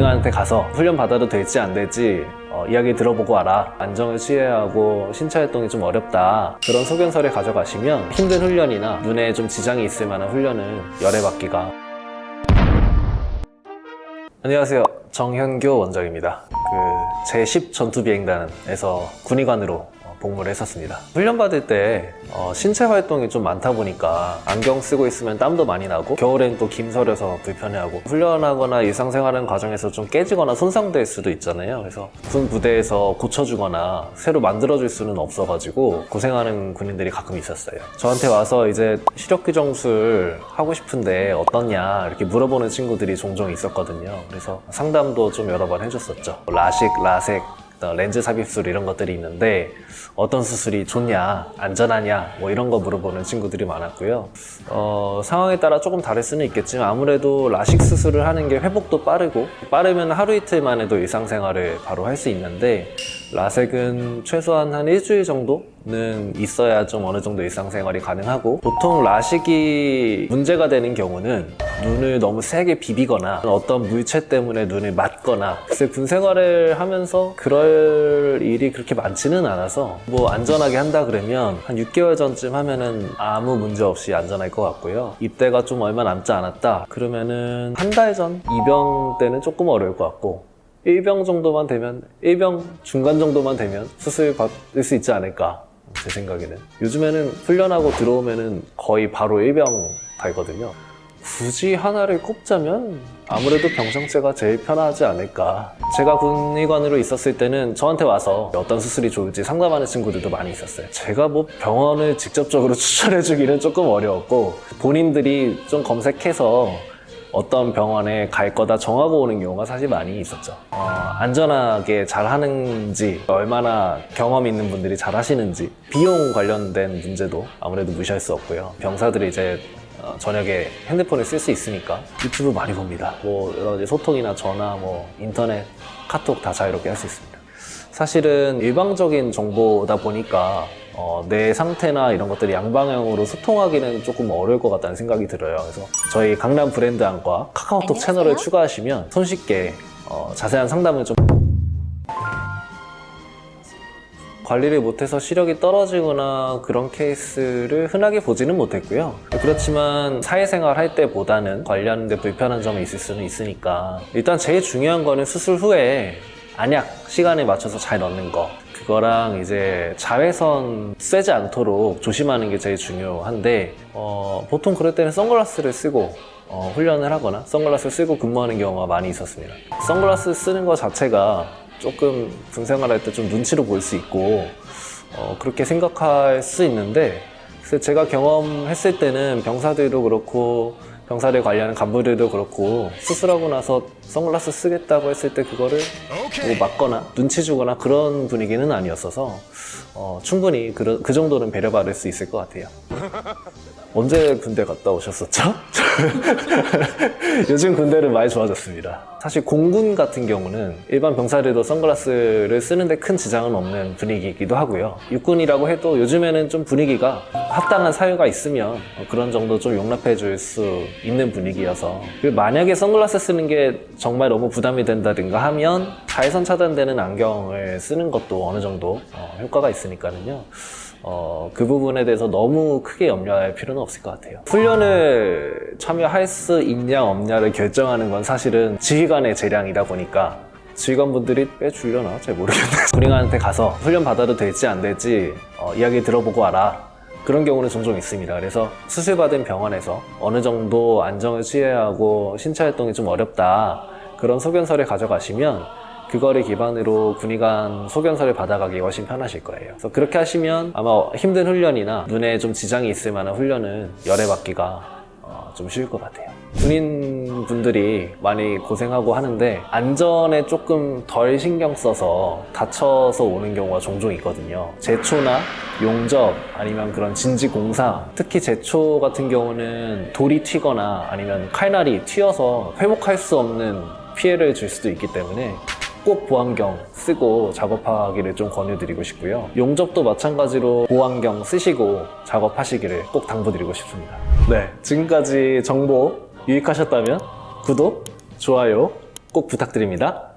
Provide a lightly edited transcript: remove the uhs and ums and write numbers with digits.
군의관한테 가서 훈련 받아도 될지 안 될지 이야기 들어보고 와라. 안정을 취해야 하고 신체 활동이 좀 어렵다. 그런 소견서를 가져가시면 힘든 훈련이나 눈에 좀 지장이 있을 만한 훈련은 열애받기가. 안녕하세요, 정현교 원장입니다. 제10 전투비행단에서 군의관으로 복무를 했었습니다. 훈련 받을 때 신체 활동이 좀 많다 보니까 안경 쓰고 있으면 땀도 많이 나고 겨울엔 또 김서려서 불편해하고 훈련하거나 일상생활하는 과정에서 좀 깨지거나 손상될 수도 있잖아요. 그래서 군 부대에서 고쳐주거나 새로 만들어줄 수는 없어가지고 고생하는 군인들이 가끔 있었어요. 저한테 와서 이제 시력규정술 하고 싶은데 어떻냐 이렇게 물어보는 친구들이 종종 있었거든요. 그래서 상담도 좀 여러 번 해줬었죠. 라식, 라섹, 렌즈 삽입술 이런 것들이 있는데 어떤 수술이 좋냐, 안전하냐 뭐 이런 거 물어보는 친구들이 많았고요. 상황에 따라 조금 다를 수는 있겠지만 아무래도 라식 수술을 하는 게 회복도 빠르면 하루 이틀 만에도 일상생활을 바로 할 수 있는데 라섹은 최소한 한 일주일 정도는 있어야 좀 어느 정도 일상생활이 가능하고, 보통 라식이 문제가 되는 경우는 눈을 너무 세게 비비거나 어떤 물체 때문에 눈을 맞거나, 글쎄 군 생활을 하면서 그럴 일이 그렇게 많지는 않아서 뭐 안전하게 한다 그러면 한 6개월 전쯤 하면은 아무 문제 없이 안전할 것 같고요. 입대가 좀 얼마 남지 않았다 그러면은 한 달 전 입영 때는 조금 어려울 것 같고, 1병 정도만 되면, 1병 중간 정도만 되면 수술 받을 수 있지 않을까, 제 생각에는. 요즘에는 훈련하고 들어오면은 거의 바로 1병 달거든요. 굳이 하나를 꼽자면 아무래도 병정체가 제일 편하지 않을까. 제가 군의관으로 있었을 때는 저한테 와서 어떤 수술이 좋을지 상담하는 친구들도 많이 있었어요. 제가 뭐 병원을 직접적으로 추천해주기는 조금 어려웠고, 본인들이 좀 검색해서 어떤 병원에 갈 거다 정하고 오는 경우가 사실 많이 있었죠. 안전하게 잘 하는지, 얼마나 경험 있는 분들이 잘 하시는지, 비용 관련된 문제도 아무래도 무시할 수 없고요. 병사들이 이제 저녁에 핸드폰을 쓸 수 있으니까 유튜브 많이 봅니다. 뭐 여러 가지 소통이나 전화, 뭐 인터넷, 카톡 다 자유롭게 할 수 있습니다. 사실은 일방적인 정보다 보니까 내 상태나 이런 것들이 양방향으로 소통하기는 조금 어려울 것 같다는 생각이 들어요. 그래서 저희 강남 브랜드 안과 카카오톡 채널을 추가하시면 손쉽게 자세한 상담을 좀 관리를 못해서 시력이 떨어지거나 그런 케이스를 흔하게 보지는 못했고요. 그렇지만 사회생활 할 때보다는 관리하는 데 불편한 점이 있을 수는 있으니까, 일단 제일 중요한 거는 수술 후에 안약 시간에 맞춰서 잘 넣는 거, 그거랑 이제 자외선 쐬지 않도록 조심하는 게 제일 중요한데, 보통 그럴 때는 선글라스를 쓰고 훈련을 하거나 선글라스를 쓰고 근무하는 경우가 많이 있었습니다. 선글라스 쓰는 거 자체가 조금 군 생활할 때 좀 눈치로 볼 수 있고 그렇게 생각할 수 있는데, 그래서 제가 경험했을 때는 병사들도 그렇고 병사를 관리하는 간부들도 그렇고 수술하고 나서 선글라스 쓰겠다고 했을 때 그거를 뭐 맞거나 눈치 주거나 그런 분위기는 아니었어서 충분히 그 정도는 배려받을 수 있을 것 같아요. 언제 군대 갔다 오셨었죠? 요즘 군대는 많이 좋아졌습니다. 사실 공군 같은 경우는 일반 병사들도 선글라스를 쓰는데 큰 지장은 없는 분위기이기도 하고요. 육군이라고 해도 요즘에는 좀 분위기가 합당한 사유가 있으면 그런 정도 좀 용납해 줄 수 있는 분위기여서, 만약에 선글라스 쓰는 게 정말 너무 부담이 된다든가 하면 자외선 차단되는 안경을 쓰는 것도 어느 정도 효과가 있으니까는요. 그 부분에 대해서 너무 크게 염려할 필요는 없을 것 같아요. 훈련을 참여할 수 있냐 없냐를 결정하는 건 사실은 지휘관의 재량이다 보니까 지휘관분들이 빼주려나 잘 모르겠네요. 군의관한테 가서 훈련 받아도 될지 안 될지 이야기 들어보고 와라. 그런 경우는 종종 있습니다. 그래서 수술받은 병원에서 어느 정도 안정을 취해야 하고 신체 활동이 좀 어렵다, 그런 소견서를 가져가시면 그거를 기반으로 군의관 소견서를 받아가기 훨씬 편하실 거예요. 그래서 그렇게 하시면 아마 힘든 훈련이나 눈에 좀 지장이 있을 만한 훈련은 열애받기가 좀 쉬울 것 같아요. 군인분들이 많이 고생하고 하는데 안전에 조금 덜 신경 써서 다쳐서 오는 경우가 종종 있거든요. 제초나 용접 아니면 그런 진지공사, 특히 제초 같은 경우는 돌이 튀거나 아니면 칼날이 튀어서 회복할 수 없는 피해를 줄 수도 있기 때문에 꼭 보안경 쓰고 작업하기를 좀 권유드리고 싶고요. 용접도 마찬가지로 보안경 쓰시고 작업하시기를 꼭 당부드리고 싶습니다. 네, 지금까지 정보 유익하셨다면 구독, 좋아요 꼭 부탁드립니다.